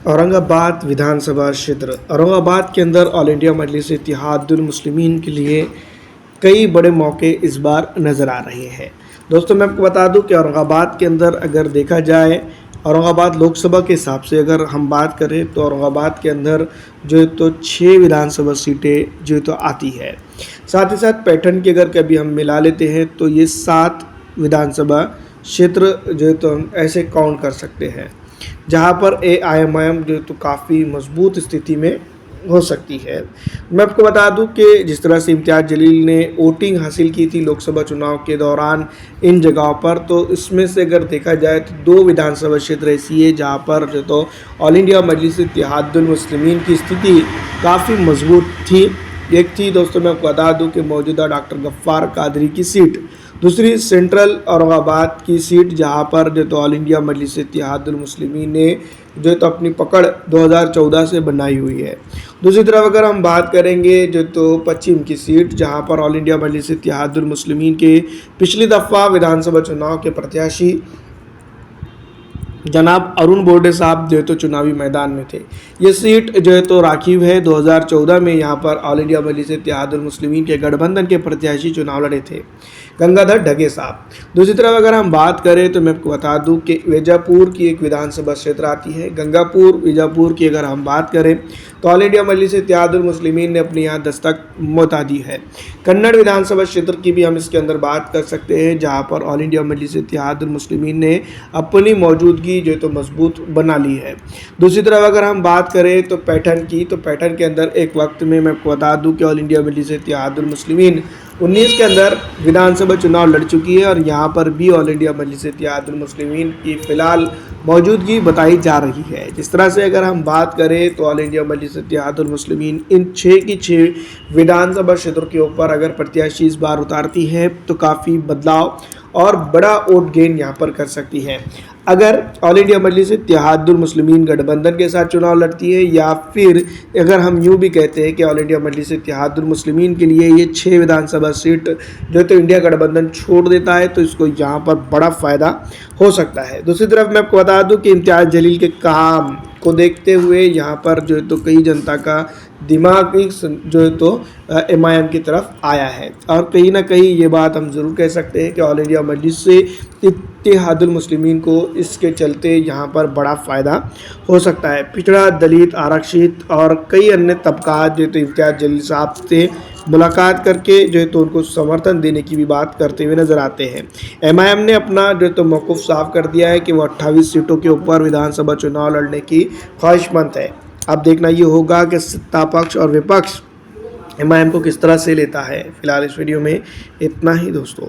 औरंगाबाद विधानसभा क्षेत्र। औरंगाबाद के अंदर ऑल इंडिया मजलिस इत्तेहादुल मुस्लिमीन के लिए कई बड़े मौके इस बार नज़र आ रहे हैं। दोस्तों, मैं आपको बता दूं कि औरंगाबाद के अंदर अगर देखा जाए, औरंगाबाद लोकसभा के हिसाब से अगर हम बात करें तो औरंगाबाद के अंदर जो है तो 6 विधानसभा सीटें जो है तो आती है। साथ ही साथ पैटर्न की अगर कभी हम मिला लेते हैं तो ये 7 विधानसभा क्षेत्र जो है तो हम ऐसे काउंट कर सकते हैं, जहां पर AIMIM जो तो काफ़ी मजबूत स्थिति में हो सकती है। मैं आपको बता दूं कि जिस तरह से इम्तियाज़ जलील ने वोटिंग हासिल की थी लोकसभा चुनाव के दौरान इन जगहों पर, तो इसमें से अगर देखा जाए तो 2 विधानसभा क्षेत्र ऐसी है जहां पर जो तो ऑल इंडिया मजलिस इत्तेहादुल मुस्लिमीन की स्थिति काफ़ी मजबूत थी। एक थी दोस्तों, मैं आपको बता दूं कि मौजूदा डॉक्टर गफ्फार कादरी की सीट, दूसरी सेंट्रल औरंगाबाद की सीट जहां पर जो तो ऑल इंडिया मजलिस इत्तेहादुल मुस्लिमीन ने जो तो अपनी पकड़ 2014 से बनाई हुई है। दूसरी तरफ अगर हम बात करेंगे जो तो पश्चिम की सीट, जहां पर ऑल इंडिया मजलिस इत्तेहादुल मुस्लिमीन के पिछली दफ़ा विधानसभा चुनाव के प्रत्याशी जनाब अरुण बोर्डे साहब जो है तो चुनावी मैदान में थे। ये सीट जो है तो राखीव है। 2014 में यहाँ पर ऑल इंडिया मजलिस इत्तेहादुल मुस्लिमीन के गठबंधन के प्रत्याशी चुनाव लड़े थे, गंगाधर ढगे साहब। दूसरी तरफ अगर हम बात करें तो मैं आपको बता दूं कि वेजापुर की एक विधानसभा क्षेत्र आती है, गंगापुर वेजापुर की अगर हम बात करें तो ऑल इंडिया मजलिस इत्तेहादुल मुस्लिमीन ने अपनी यहाँ दस्तक मौता दी है। कन्नड़ विधानसभा क्षेत्र की भी हम इसके अंदर बात कर सकते हैं, जहाँ पर ऑल इंडिया मजलिस इत्तेहादुल मुस्लिमीन ने अपनी मौजूदगी जो तो मजबूत बना ली है। दूसरी तरफ अगर हम बात करें तो पैटर्न की, तो पैटर्न के अंदर एक वक्त में मैं आपको बता दूं कि ऑल इंडिया मजलिस इत्तेहादुल मुस्लिमीन 19 के अंदर विधानसभा चुनाव लड़ चुकी है और यहाँ पर भी ऑल इंडिया मजलिस इत्तेहादुल मुस्लिमीन की फ़िलहाल मौजूदगी बताई जा रही है। जिस तरह से अगर हम बात करें तो ऑल इंडिया मजलिस इत्तेहादुल मुस्लिमीन इन 6 की 6 विधानसभा क्षेत्रों के ऊपर अगर प्रत्याशी इस बार उतारती है तो काफ़ी बदलाव और बड़ा वोट गेन यहाँ पर कर सकती है। अगर ऑल इंडिया मजलिस इत्तेहादुल मुस्लिमीन गठबंधन के साथ चुनाव लड़ती है, या फिर अगर हम यूँ भी कहते हैं कि ऑल इंडिया मजलिस इत्तेहादुल मुस्लिमीन के लिए ये 6 विधानसभा सीट जो तो इंडिया गठबंधन छोड़ देता है, तो इसको यहाँ पर बड़ा फ़ायदा हो सकता है। दूसरी तरफ मैं आपको बता दूं कि इम्तियाज़ जलील के काम को देखते हुए यहाँ पर जो है तो कई जनता का दिमाग जो है तो MIM की तरफ आया है, और कहीं ना कहीं ये बात हम ज़रूर कह सकते हैं कि ऑल इंडिया मजलिस से इत्तेहादुल मुस्लिमीन को इसके चलते यहाँ पर बड़ा फ़ायदा हो सकता है। पिछड़ा, दलित, आरक्षित और कई अन्य तबकात जो तो इम्तियाज़ जलील साहब से मुलाकात करके जो है तो उनको समर्थन देने की भी बात करते हुए नजर आते हैं। MIM ने अपना जो है तो मौक़िफ़ साफ कर दिया है कि वो 28 सीटों के ऊपर विधानसभा चुनाव लड़ने की ख्वाहिशमंद है। अब देखना ये होगा कि सत्ता पक्ष और विपक्ष MIM को किस तरह से लेता है। फिलहाल इस वीडियो में इतना ही दोस्तों।